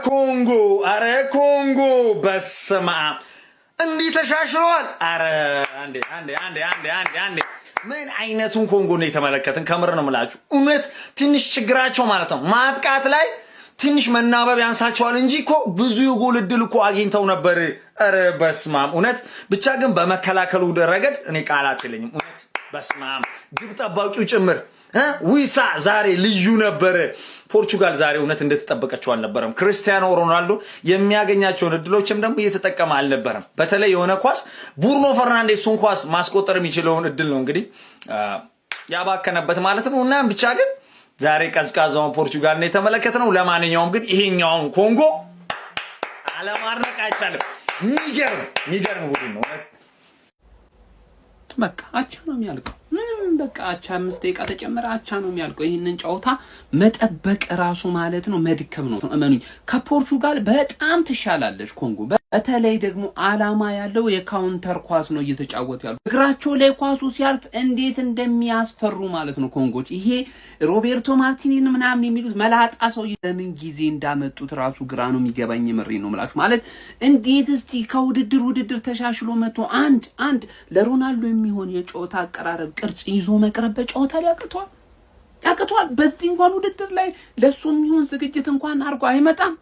ኮንጎ አረ ኮንጎ በስማ እንዲህ ተሻሽሏል። አረ አንዴ ምን አይነቱን ኮንጎ ነው የተመለከትን? ከምር ነው የምላችሁ። እውነት ትንሽ ችግራቸው ማለት ነው ማጥቃት ላይ ትንሽ መናበብ ያንሳቸዋል እንጂ እኮ ብዙ የጎል ዕድል እኮ አግኝተው ነበር። አረ በስማም እውነት ብቻ ግን በመከላከሉ ረገድ እኔ ቃላት የለኝም። እውነት በስማም ግብ ጠባቂው ጭምር ዊሳ ዛሬ ልዩ ነበር። ፖርቹጋል ዛሬ እውነት እንደተጠበቀችው አልነበረም። ክርስቲያኖ ሮናልዶ የሚያገኛቸውን እድሎችም ደግሞ እየተጠቀመ አልነበረም። በተለይ የሆነ ኳስ ብሩኖ ፈርናንዴስን ኳስ ማስቆጠር የሚችለውን እድል ነው እንግዲህ ያባከነበት ማለት ነው። እና ብቻ ግን ዛሬ ቀዝቃዛውን ፖርቹጋል ነው የተመለከትነው። ለማንኛውም ግን ይሄኛውን ኮንጎ አለማድነቅ አይቻልም። የሚገርም ቡድን ነው። በቃ አቻ ነው የሚያልቀው። ምንም በቃ አቻ 5 ደቂቃ ተጨመረ አቻ ነው የሚያልቀው። ይሄንን ጨዋታ መጠበቅ ራሱ ማለት ነው መድከም ነው። እመኑኝ ከፖርቹጋል በጣም ትሻላለች ኮንጎ። በተለይ ደግሞ አላማ ያለው የካውንተር ኳስ ነው እየተጫወቱ ያሉ። እግራቸው ላይ ኳሱ ሲያልፍ እንዴት እንደሚያስፈሩ ማለት ነው ኮንጎች። ይሄ ሮቤርቶ ማርቲኔዝ ምናምን የሚሉት መላጣ ሰው ለምን ጊዜ እንዳመጡት ራሱ ግራ ነው የሚገባኝ። ምሬ ነው የምላችሁ ማለት እንዴት እስቲ ከውድድር ተሻሽሎ መጥቶ አንድ ለሮናልዶ የሚሆን የጨዋታ አቀራረብ ቅርጽ ይዞ መቅረብ በጨዋታ ላይ ያቅቷል። በዚህ እንኳን ውድድር ላይ ለሱ የሚሆን ዝግጅት እንኳን አድርጎ አይመጣም።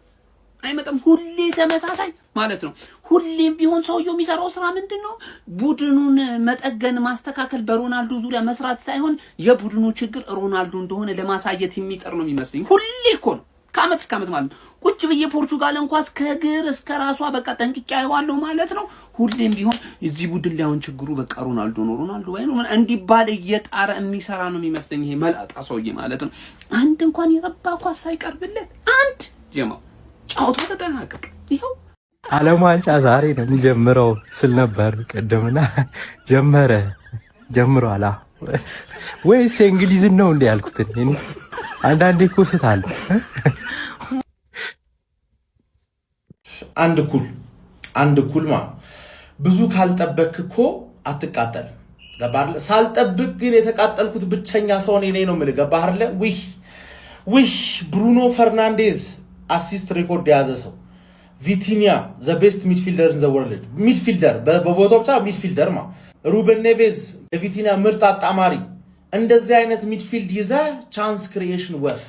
ሁሌ ተመሳሳይ ማለት ነው። ሁሌም ቢሆን ሰውየው የሚሰራው ስራ ምንድነው? ቡድኑን መጠገን ማስተካከል፣ በሮናልዶ ዙሪያ መስራት ሳይሆን የቡድኑ ችግር ሮናልዶ እንደሆነ ለማሳየት የሚጠር ነው የሚመስለኝ። ሁሌ እኮ ነው ከአመት እስከ አመት ማለት ነው። ቁጭ ብዬ ፖርቹጋል እንኳን ከግር እስከ ራሷ በቃ ጠንቅቄ አይዋለሁ ማለት ነው። ሁሌም ቢሆን እዚህ ቡድን ላይ አሁን ችግሩ በቃ ሮናልዶ ወይ ነው እንዲባል እየጣረ የሚሰራ ነው የሚመስለኝ ይሄ መላጣ ሰውዬ ማለት ነው። አንድ እንኳን የረባ ኳስ ሳይቀርብለት አንድ ጀማው ጫውቶ ተጠናቀቀ። ይሄው ዓለም ዋንጫ ዛሬ ነው የሚጀምረው ስል ነበር ቀደምና ጀምሯል። ወይስ እንግሊዝን ነው እንዴ ያልኩት? እኔ አንዳንዴ እኮ ስታል አንድ ኩል ብዙ ካልጠበክ እኮ አትቃጠል። ገባህ? ሳልጠብቅ ግን የተቃጠልኩት ብቸኛ ሰው እኔ ነው የምልህ። ገባህ? ዊሽ ብሩኖ ፈርናንዴዝ አሲስት ሪኮርድ የያዘ ሰው፣ ቪቲኒያ ዘ ቤስት ሚድፊልደር ኢን ዘ ወርልድ ሚድፊልደር በቦታው ብቻ ሚድፊልደር ሩበን ኔቬዝ የቪቲኒያ ምርጥ አጣማሪ። እንደዚህ አይነት ሚድፊልድ ይዘ ቻንስ ክሪኤሽን ወፍ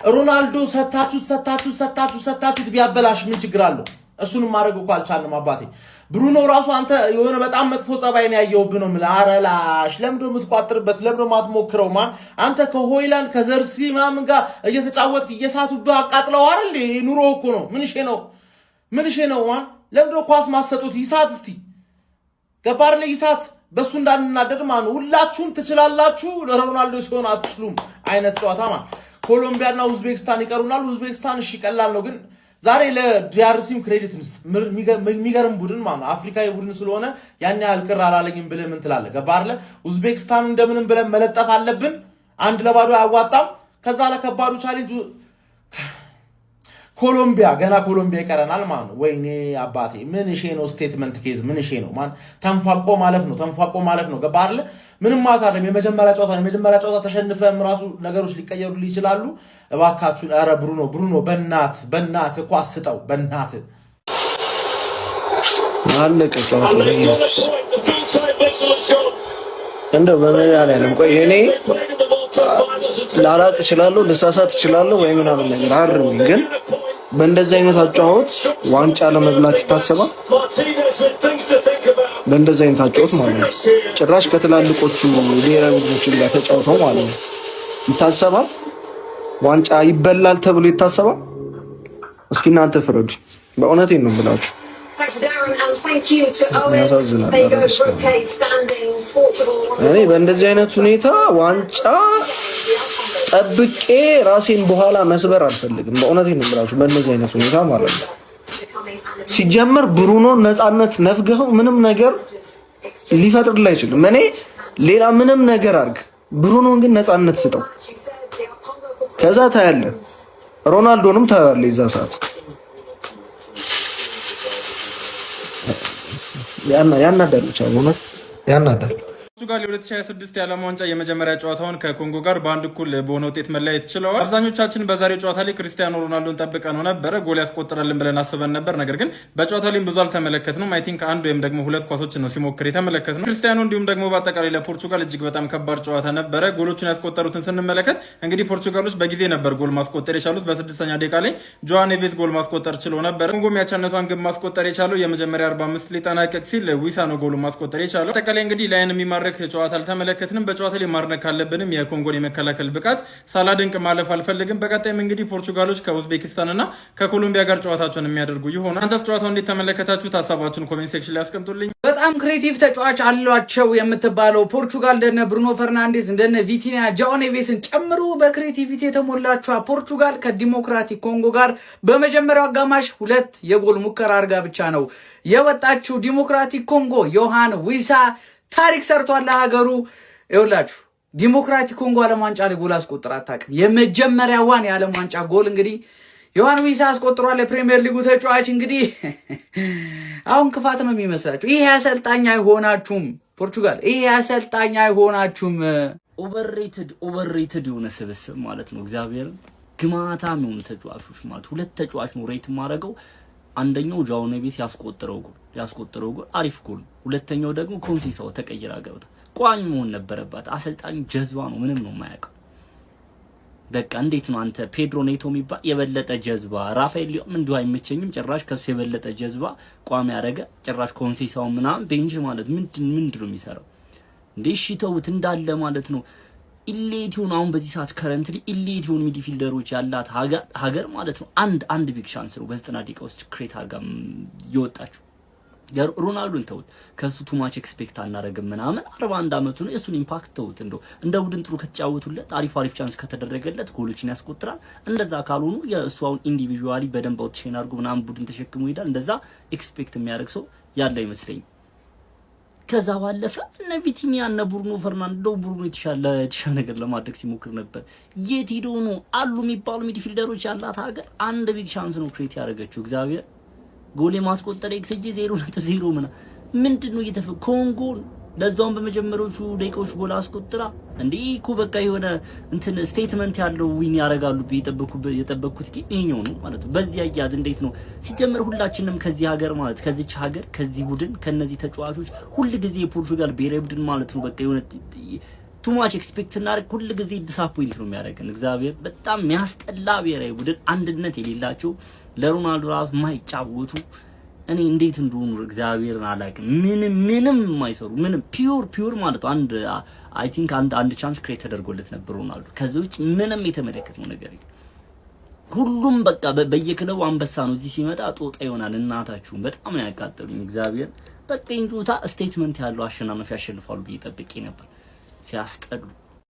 ሮናልዶ ሰታችሁት ቢያበላሽ ምን ችግር አለው? እሱንም ማድረግ እኮ አልቻልንም አባቴ። ብሩኖ ራሱ አንተ የሆነ በጣም መጥፎ ጸባይ ነው ያየውብህ ነው የምልህ። አረላሽ ለምንድነው የምትቋጥርበት? ለምንድነው ማትሞክረው? አንተ ከሆይላንድ ከዘርሲ ምናምን ጋር እየተጫወትክ እየሳቱብህ አቃጥለው አይደል? ኑሮ እኮ ነው። ምንሽ ነው ለምንድነው ኳስ ማሰጡት? ይሳት እስቲ ገባር ላይ ይሳት። በሱ እንዳንናደድ ሁላችሁም ትችላላችሁ፣ ለሮናልዶ ሲሆን አትችሉም አይነት ጨዋታ ኮሎምቢያና ኡዝቤክስታን ይቀሩናል። ኡዝቤክስታን እሺ ቀላል ነው፣ ግን ዛሬ ለዲአርሲም ክሬዲት እንስጥ። የሚገርም ቡድን አፍሪካዊ ቡድን ስለሆነ ያን ያህል ቅር አላለኝም ብለህ ምን ትላለህ? ገባህ? ኡዝቤክስታን እንደምንም ብለን መለጠፍ አለብን። 1-0 አያዋጣም። ከዛ ለከባዱ ቻሌንጅ ኮሎምቢያ ይቀረናል ወይኔ አባቴ ምን ነው ስቴትመንት ኬዝ ምን ነው ተንፋቆ ማለፍ ነው። ገባህ? ምንም ማለት አይደለም። የመጀመሪያ ጨዋታ ተሸንፈም ራሱ ነገሮች ሊቀየሩልህ ይችላሉ። እባካችሁን ኧረ ብሩኖ በእናት እኮ አስጠው በእናት አለቀ ጨዋታው። ኢየሱስ እንደው በመድኃኒዓለም ቆይ እኔ ላላቅ እችላለሁ፣ ልሳሳት እችላለሁ ወይ ምናምን ነገር አርምኝ፣ ግን በእንደዚህ አይነት አጫወት ዋንጫ ለመብላት ይታሰባል? በእንደዚህ አይነት አጫወት ማለት ነው ጭራሽ ከትላልቆቹ ብሔራዊ ቡድኖች ጋር ተጫውተው ማለት ነው ይታሰባል? ዋንጫ ይበላል ተብሎ ይታሰባል? እስኪ እናንተ ፍረዱ። በእውነቴን ነው ብላችሁ እኔ በእንደዚህ አይነት ሁኔታ ዋንጫ ጠብቄ ራሴን በኋላ መስበር አልፈልግም። በእውነቴን ነው ብላችሁ በእንደዚህ አይነት ሁኔታ ማለት ነው። ሲጀመር ብሩኖ ነፃነት ነፍገው ምንም ነገር ሊፈጥርልህ አይችልም። እኔ ሌላ ምንም ነገር አድርግ፣ ብሩኖን ግን ነፃነት ስጠው። ከዛ ታያለህ፣ ሮናልዶንም ታያለህ። የዛ ሰዓት ያናዳል ብቻ ያናዳል። ፖርቹጋል የ2026 የዓለም ዋንጫ የመጀመሪያ ጨዋታውን ከኮንጎ ጋር በአንድ እኩል በሆነ ውጤት መለያየት ችለዋል። አብዛኞቻችን በዛሬው ጨዋታ ላይ ክርስቲያኖ ሮናልዶን ጠብቀነው ነበረ፣ ጎል ያስቆጥራልን ብለን አስበን ነበር። ነገር ግን በጨዋታው ላይ ብዙ አልተመለከትንም። አይ ቲንክ አንድ ወይም ደግሞ ሁለት ኳሶችን ነው ሲሞክር የተመለከትነው ክርስቲያኖ። እንዲሁም ደግሞ በአጠቃላይ ለፖርቹጋል እጅግ በጣም ከባድ ጨዋታ ነበረ። ጎሎቹን ያስቆጠሩትን ስንመለከት እንግዲህ ፖርቹጋሎች በጊዜ ነበር ጎል ማስቆጠር የቻሉት። በ6ኛ ደቂቃ ላይ ጆዋ ኔቬስ ጎል ማስቆጠር ችሎ ነበር። ኮንጎም ያቻነቷን ግብ ማስቆጠር የቻለው የመጀመሪያ 45 ሊጠናቀቅ ሲል ዊሳ ነው ጎሉ ማስቆጠር የቻለው። አጠቃላይ እንግዲህ ላይን የሚማርክ ጨዋታ አልተመለከትንም። በጨዋታ ላይ ማድነቅ ካለብንም የኮንጎን የመከላከል ብቃት ሳላደንቅ ማለፍ አልፈልግም። በቀጣይም እንግዲህ ፖርቹጋሎች ከኡዝቤኪስታን እና ከኮሎምቢያ ጋር ጨዋታቸውን የሚያደርጉ ይሆናል። አንተስ ጨዋታው እንዴት ተመለከታችሁት? ሀሳባችሁን ኮሜንት ሴክሽን ላይ አስቀምጡልኝ። በጣም ክሬቲቭ ተጫዋች አሏቸው የምትባለው ፖርቹጋል እንደነ ብሩኖ ፈርናንዴዝ እንደነ ቪቲኒያ ጆዋ ኔቬስን ጨምሮ በክሬቲቪቲ የተሞላችው ፖርቹጋል ከዲሞክራቲክ ኮንጎ ጋር በመጀመሪያው አጋማሽ 2 የጎል ሙከራ አድርጋ ብቻ ነው የወጣችው። ዲሞክራቲክ ኮንጎ ዮሐን ዊሳ ታሪክ ሰርቷል ለሀገሩ። ይኸውላችሁ ዲሞክራቲክ ኮንጎ ዓለም ዋንጫ ላይ ጎል አስቆጥራ አታውቅም። የመጀመሪያዋን የዓለም ዋንጫ ጎል እንግዲህ ዮሐን ዊሳ አስቆጥሯል። የፕሪሚየር ሊጉ ተጫዋች እንግዲህ አሁን ክፋት ነው የሚመስላችሁ። ይሄ አሰልጣኝ አይሆናችሁም ፖርቹጋል፣ ይሄ አሰልጣኝ አይሆናችሁም። ኦቨርሬትድ የሆነ ስብስብ ማለት ነው። እግዚአብሔር ግማታም የሆኑ ተጫዋቾች ማለት 2 ተጫዋች ነው ሬት ማረገው። አንደኛው ጆዋ ኔቬስ ያስቆጠረው ጎል አሪፍ ጎል፣ ሁለተኛው ደግሞ ኮንሲሳው ተቀይራ ገብታ ቋሚ መሆን ነበረባት። አሰልጣኙ ጀዝባ ነው፣ ምንም ነው የማያውቀው። በቃ እንዴት ነው አንተ ፔድሮ ኔቶ የሚባል የበለጠ ጀዝባ፣ ራፋኤል ሊዮም እንዲሁ አይመቸኝም ጭራሽ ከሱ የበለጠ ጀዝባ ቋሚ ያደረገ ጭራሽ ኮንሲሳው ምናምን ቤንጅ ማለት ምንድን ነው የሚሰራው እንዴ? እሺ ተውት እንዳለ ማለት ነው። ኢሌቲውን አሁን በዚህ ሰዓት ከረንትሊ ኢሌቲውን ሚድፊልደሮች ያላት ሀገር ማለት ነው። አንድ ቢግ ቻንስ ነው በ90 ደቂቃ ውስጥ ክሬት አድርጋ የወጣችው። ሮናልዶን ተውት፣ ከሱ ቱ ማች ኤክስፔክት አናረግም ምናምን 41 አመቱ ነው። የሱን ኢምፓክት ተውት። እንደ ቡድን ጥሩ ከተጫወቱለት አሪፍ ቻንስ ከተደረገለት ጎሎችን ያስቆጥራል። እንደዛ ካልሆኑ የእሱ አሁን ኢንዲቪጁዋሊ በደንብ አውትሼን አድርጎ ምናምን ቡድን ተሸክሞ ይሄዳል። እንደዛ ኤክስፔክት የሚያደርግ ሰው ያለ አይመስለኝም። ከዛ ባለፈ እነ ቪቲኒያ እነ ብሩኖ ፈርናንዴዝ የተሻለ ነገር ለማድረግ ሲሞክር ነበር። የት ሄዶ ነው አሉ የሚባሉ ሚድፊልደሮች ያላት ሀገር አንድ ቢግ ቻንስ ነው ክሬት ያደረገችው። እግዚአብሔር ጎል ማስቆጠር ኤክስጂ 0.0 ምንድነው ኮንጎ ለዛውም በመጀመሪያዎቹ ደቂቃዎች ጎል አስቆጥራ እንዴ እኮ በቃ የሆነ እንትን ስቴትመንት ያለው ዊን ያረጋሉ የጠበቁት ግን ይሄኛው ነው ማለት ነው። በዚህ አያዝ እንዴት ነው ሲጀመር ሁላችንም ከዚህ ሀገር ማለት ከዚች ሀገር ከዚህ ቡድን ከነዚህ ተጫዋቾች ሁሉ ጊዜ የፖርቹጋል ብሔራዊ ቡድን ማለት ነው በቃ የሆነ ቱ ማች ኤክስፔክት እናደርግ ሁሉ ጊዜ ዲስአፖይንት ነው የሚያደርገን። እግዚአብሔር በጣም የሚያስጠላ ብሔራዊ ቡድን አንድነት የሌላቸው ለሮናልዶ ራሱ ማይጫወቱ እኔ እንዴት እንደሆኑ እግዚአብሔርን አላውቅም። ምንም የማይሰሩ ምንም ፒውር ማለት አንድ አይ ቲንክ አንድ ቻንስ ክሬት ተደርጎለት ነበር ሮናልዶ። ከዚህ ውጭ ምንም የተመለከተው ነገር የለም። ሁሉም በቃ በየክለቡ አንበሳ ነው። እዚህ ሲመጣ ጦጣ ይሆናል። እናታችሁ በጣም ነው ያቃጠሉኝ። እግዚአብሔር በቃ እንጆታ ስቴትመንት ያለው አሸናፊ ያሸንፋሉ ብዬ ጠብቄ ነበር። ሲያስጠሉ